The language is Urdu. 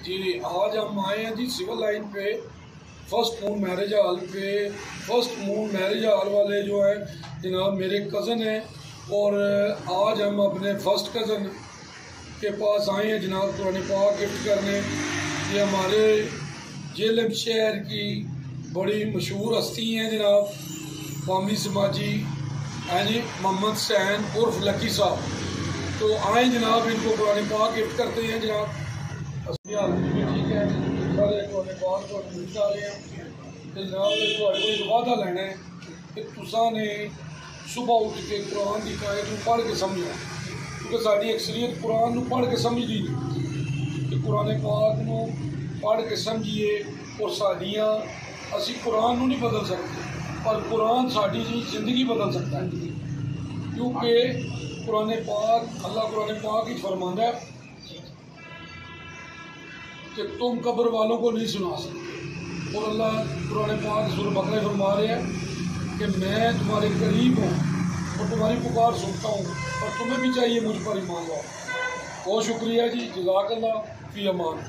جی آج ہم آئے ہیں جی سول لائن پہ فرسٹ مون میرج ہال پہ۔ فرسٹ مون میرج ہال والے جو ہیں جناب میرے کزن ہیں، اور آج ہم اپنے فرسٹ کزن کے پاس آئے ہیں جناب قرآن پاک گفٹ کرنے۔ یہ ہمارے جہلم شہر کی بڑی مشہور ہستی ہیں جناب، قومی سماجی یعنی محمد حسین عرف لکی صاحب۔ تو آئیں جناب ان کو قرآن پاک گفٹ کرتے ہیں جناب۔ ٹھیک ہے سارے قرآن پاک کو گفٹ آ رہے ہیں کہ جناب کوئی وعدہ لینا ہے کہ تساں نے صبح اٹھ کے قرآن کی آیت کو پڑھ کے سمجھنا، کیونکہ ساری اکثریت قرآن کو پڑھ کے سمجھتی نہیں کہ قرآن پاک کو پڑھ کے سمجھیے۔ اور ساڈیاں اسی قرآن کو نہیں بدل سکتے، پر قرآن ساری زندگی بدل سکتا ہے، کیونکہ قرآن پاک اللہ قرآن پاک ہی فرماتا ہے کہ تم قبر والوں کو نہیں سنا سکتے، اور اللہ قرآن پاک سورہ بقرہ فرما رہے ہیں کہ میں تمہارے قریب ہوں اور تمہاری پکار سنتا ہوں، اور تمہیں بھی چاہیے مجھ پر ایمان لاؤ۔ بہت شکریہ جی، جزاک اللہ، فی امان۔